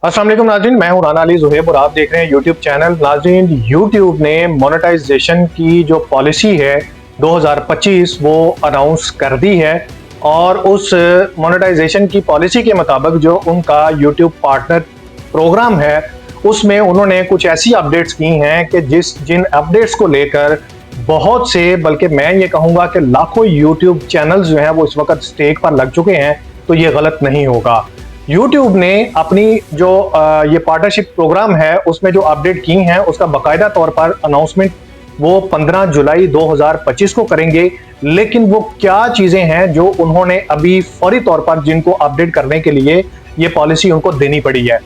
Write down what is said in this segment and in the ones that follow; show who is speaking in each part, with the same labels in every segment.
Speaker 1: अस्सलाम वालेकुम नाज़रीन, मैं हूं राना अली ज़ुहैब और आप देख रहे हैं यूट्यूब चैनल। नाज़रीन, यूट्यूब ने मोनेटाइजेशन की जो पॉलिसी है 2025 वो अनाउंस कर दी है और उस मोनेटाइजेशन की पॉलिसी के मुताबिक जो उनका यूट्यूब पार्टनर प्रोग्राम है उसमें उन्होंने कुछ ऐसी अपडेट्स की हैं कि जिन अपडेट्स को लेकर बहुत से, बल्कि मैं ये कहूँगा कि लाखों यूट्यूब चैनल्स जो हैं वो इस वक्त स्टेक पर लग चुके हैं। तो ये गलत नहीं होगा। यूट्यूब ने अपनी जो ये पार्टनरशिप प्रोग्राम है उसमें जो अपडेट की हैं उसका बाकायदा तौर पर अनाउंसमेंट वो 15 जुलाई 2025 को करेंगे। लेकिन वो क्या चीज़ें हैं जो उन्होंने अभी फौरी तौर पर जिनको अपडेट करने के लिए ये पॉलिसी उनको देनी पड़ी है।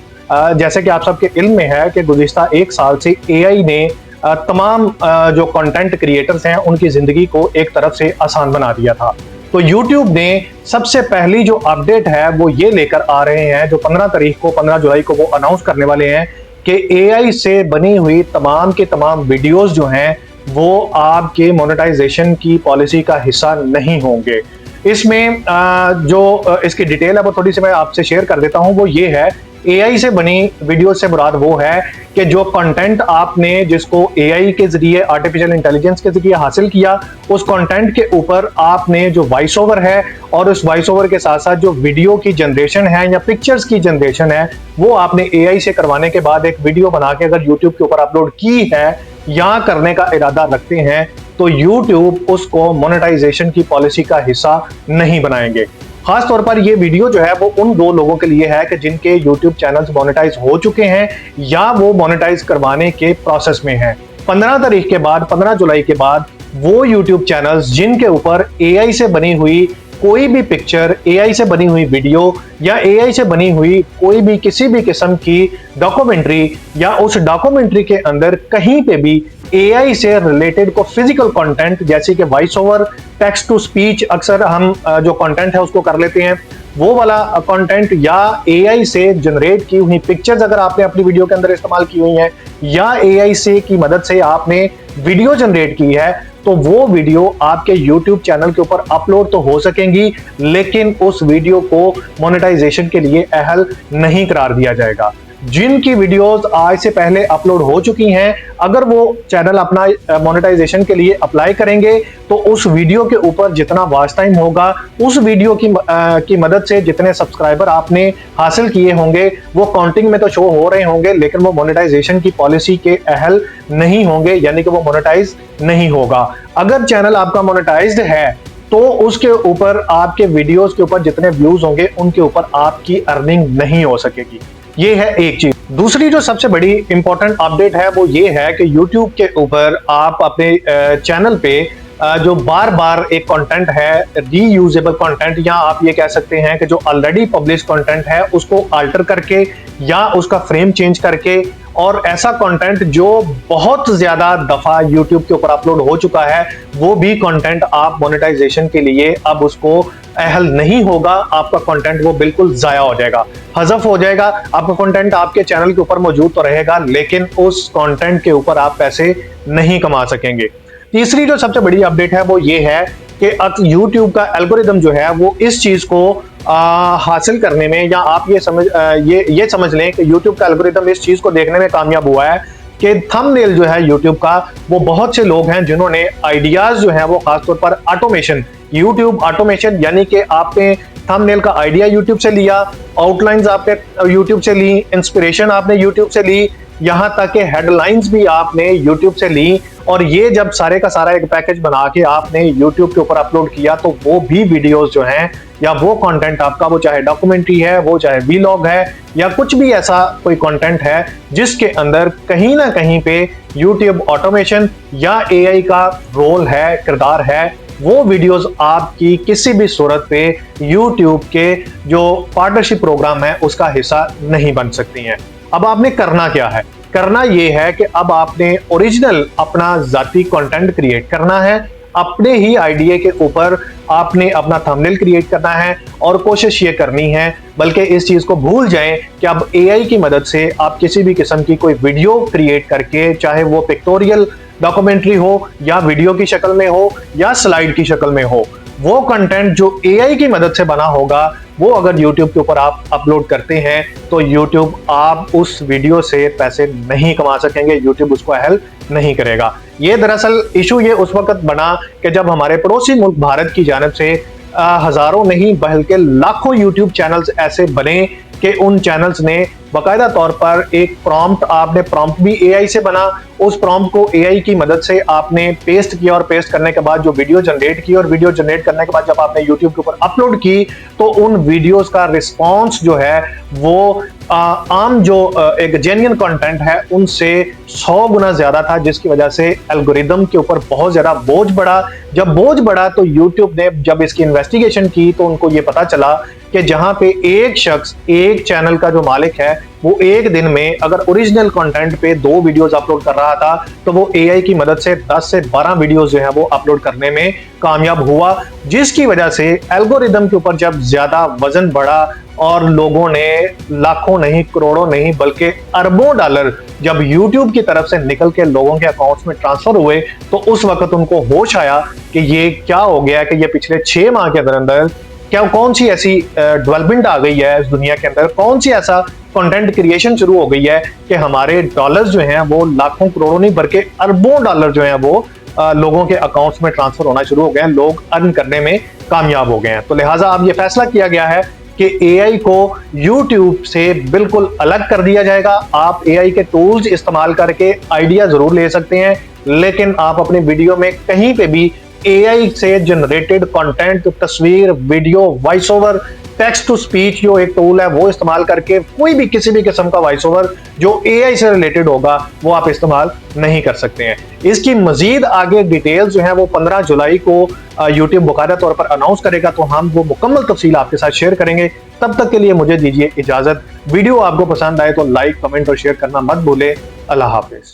Speaker 1: जैसे कि आप सबके इल्म में है कि गुज़िश्ता 1 साल से एआई ने तमाम जो कंटेंट क्रिएटर्स हैं उनकी ज़िंदगी को एक तरफ से आसान बना दिया था। तो YouTube ने सबसे पहली जो अपडेट है वो ये लेकर आ रहे हैं, जो 15 जुलाई को वो अनाउंस करने वाले हैं कि AI से बनी हुई तमाम के तमाम वीडियोस जो हैं वो आपके मोनेटाइजेशन की पॉलिसी का हिस्सा नहीं होंगे। इसमें जो इसकी डिटेल है वो थोड़ी सी मैं आपसे शेयर कर देता हूँ। वो ये है, AI से बनी वीडियो से मुराद वो है कि जो कंटेंट आपने जिसको AI के जरिए, आर्टिफिशियल इंटेलिजेंस के जरिए हासिल किया, उस कंटेंट के ऊपर आपने जो वॉइस ओवर है और उस वॉइस ओवर के साथ साथ जो वीडियो की जनरेशन है या पिक्चर्स की जनरेशन है वो आपने AI से करवाने के बाद एक वीडियो बना के अगर YouTube के ऊपर अपलोड की है या करने का इरादा रखते हैं तो YouTube उसको मोनेटाइजेशन की पॉलिसी का हिस्सा नहीं बनाएंगे। खास तौर पर ये वीडियो जो है वो उन 2 लोगों के लिए है कि जिनके YouTube चैनल्स मोनेटाइज हो चुके हैं या वो मोनेटाइज करवाने के प्रोसेस में हैं। 15 जुलाई के बाद वो YouTube चैनल्स जिनके ऊपर AI से बनी हुई कोई भी पिक्चर, AI से बनी हुई वीडियो या AI से बनी हुई कोई भी किसी भी किस्म की डॉक्यूमेंट्री या उस डॉक्यूमेंट्री के अंदर कहीं पे भी AI से रिलेटेड को फिजिकल कंटेंट जैसे कि voice over, text to speech, अक्सर हम जो कंटेंट है उसको कर लेते हैं, वो वाला कंटेंट या AI से जनरेट की हुई पिक्चर्स अगर आपने अपनी वीडियो के अंदर इस्तेमाल की हुई हैं या AI से की मदद से आपने वीडियो जनरेट की है तो वो वीडियो आपके YouTube चैनल के ऊपर अपलोड तो हो सकेंगी लेकिन उस वीडियो को मोनेटाइजेशन के लिए अहल नहीं करार दिया जाएगा। जिनकी वीडियोस आज से पहले अपलोड हो चुकी हैं, अगर वो चैनल अपना मोनेटाइजेशन के लिए अप्लाई करेंगे तो उस वीडियो के ऊपर जितना वॉच टाइम होगा, उस वीडियो की मदद से जितने सब्सक्राइबर आपने हासिल किए होंगे वो काउंटिंग में तो शो हो रहे होंगे लेकिन वो मोनेटाइजेशन की पॉलिसी के अहल नहीं होंगे, यानी कि वो मोनेटाइज नहीं होगा। अगर चैनल आपका मोनेटाइज्ड है तो उसके ऊपर आपके वीडियोस के ऊपर जितने व्यूज होंगे उनके ऊपर आपकी अर्निंग नहीं हो सकेगी। ये है एक चीज। दूसरी जो सबसे बड़ी इंपॉर्टेंट अपडेट है वो ये है कि YouTube के ऊपर आप अपने चैनल पे जो बार बार एक कंटेंट है, रीयूजेबल कंटेंट, या आप ये कह सकते हैं कि जो ऑलरेडी पब्लिश कंटेंट है उसको अल्टर करके या उसका फ्रेम चेंज करके और ऐसा कंटेंट जो बहुत ज्यादा दफा YouTube के ऊपर अपलोड हो चुका है वो भी कंटेंट आप मोनेटाइजेशन के लिए अब उसको अहल नहीं होगा। आपका कंटेंट वो बिल्कुल जाया हो जाएगा, हज़फ हो जाएगा। आपका कंटेंट आपके चैनल के ऊपर मौजूद तो रहेगा लेकिन उस कंटेंट के ऊपर आप पैसे नहीं कमा सकेंगे। तीसरी जो सबसे बड़ी अपडेट है वो ये है कि YouTube का एल्गोरिदम जो है वो इस चीज को हासिल करने में, या आप ये समझ लें कि YouTube का एल्गोरिदम इस चीज को देखने में कामयाब हुआ है कि थंबनेल जो है YouTube का, वो बहुत से लोग हैं जिन्होंने आइडियाज जो है वो खासतौर पर ऑटोमेशन, YouTube ऑटोमेशन, यानी कि आपने थंबनेल का आइडिया YouTube से लिया, आउटलाइंस आपने YouTube से ली, इंस्पिरेशन आपने YouTube से ली, यहाँ तक कि हेडलाइंस भी आपने YouTube से ली और ये जब सारे का सारा एक पैकेज बना के आपने YouTube के ऊपर अपलोड किया तो वो भी वीडियोस जो हैं या वो कंटेंट आपका, वो चाहे डॉक्यूमेंट्री है, वो चाहे वीलॉग है या कुछ भी ऐसा कोई कंटेंट है जिसके अंदर कहीं ना कहीं पे YouTube ऑटोमेशन या AI का रोल है, किरदार है, वो वीडियोस आपकी किसी भी सूरत पे YouTube के जो पार्टनरशिप प्रोग्राम है उसका हिस्सा नहीं बन सकती हैं। अब आपने करना क्या है? करना ये है कि अब आपने ओरिजिनल अपना जाती कंटेंट क्रिएट करना है, अपने ही आइडिया के ऊपर आपने अपना थंबनेल क्रिएट करना है और कोशिश ये करनी है, बल्कि इस चीज को भूल जाएं कि अब AI की मदद से आप किसी भी किस्म की कोई वीडियो क्रिएट करके, चाहे वो पिक्टोरियल डॉक्यूमेंट्री हो या वीडियो की शक्ल में हो या स्लाइड की शक्ल में हो, वो कंटेंट जो AI की मदद से बना होगा वो अगर यूट्यूब के ऊपर आप अपलोड करते हैं तो यूट्यूब आप उस वीडियो से पैसे नहीं कमा सकेंगे, यूट्यूब उसको हेल्प नहीं करेगा। ये दरअसल इशू ये उस वक्त बना कि जब हमारे पड़ोसी मुल्क भारत की जानिब से हजारों नहीं बल्कि लाखों यूट्यूब चैनल्स ऐसे बने कि उन चैनल्स ने बाकायदा तौर पर एक प्रॉम्प्ट, आपने प्रॉम्प्ट भी एआई से बना, उस प्रॉम्प्ट को एआई की मदद से आपने पेस्ट किया और पेस्ट करने के बाद जो वीडियो जनरेट की और वीडियो जनरेट करने के बाद जब आपने यूट्यूब के ऊपर अपलोड की तो उन वीडियोस का रिस्पांस जो है वो आम जो एक जेन्युइन कंटेंट है उनसे 100 गुना ज्यादा था, जिसकी वजह से एल्गोरिदम के ऊपर बहुत ज्यादा बोझ बढ़ा। जब बोझ बढ़ा तो यूट्यूब ने जब इसकी इन्वेस्टिगेशन की तो उनको ये पता चला कि जहां पे एक शख्स एक चैनल का जो मालिक है वो एक दिन में अगर ओरिजिनल कंटेंट पे 2 वीडियोस अपलोड कर रहा था तो वो एआई की मदद से 10 से 12 वीडियोस जो है वो अपलोड करने में कामयाब हुआ, जिसकी वजह से एल्गोरिदम के ऊपर जब ज्यादा वजन बढ़ा और लोगों ने लाखों नहीं करोड़ों नहीं बल्कि अरबों डॉलर जब यूट्यूब की तरफ से निकल के लोगों के अकाउंट्स में ट्रांसफर हुए तो उस वक्त उनको होश आया कि ये क्या हो गया कि ये पिछले 6 माह के अंदर क्या कौन सी ऐसी डेवलपमेंट आ गई है इस दुनिया के अंदर, कौन सी ऐसा कंटेंट क्रिएशन शुरू हो गई है कि हमारे डॉलर्स जो हैं वो लाखों करोड़ों नहीं बल्कि अरबों डॉलर जो हैं वो लोगों के अकाउंट्स में ट्रांसफर होना शुरू हो गए हैं, लोग अर्न करने में कामयाब हो गए हैं। तो लिहाजा अब ये फैसला किया गया है कि एआई को यूट्यूब से बिल्कुल अलग कर दिया जाएगा। आप एआई के टूल्स इस्तेमाल करके आइडिया जरूर ले सकते हैं, लेकिन आप अपने वीडियो में कहीं पे भी एआई से जनरेटेड कंटेंट, तस्वीर, video, voice over, text to speech जो एक टूल है वो इस्तेमाल करके कोई भी किसी भी किस्म का वॉइस ओवर जो एआई से रिलेटेड होगा वो आप इस्तेमाल नहीं कर सकते हैं। इसकी मजीद आगे डिटेल्स जो है वो 15 जुलाई को यूट्यूब बाकायदा तौर पर अनाउंस करेगा, तो हम वो मुकम्मल तफसील आपके साथ शेयर करेंगे। तब तक के लिए मुझे दीजिए इजाजत। वीडियो आपको पसंद आए तो लाइक, कमेंट और शेयर करना मत भूले। अल्लाह हाफिज।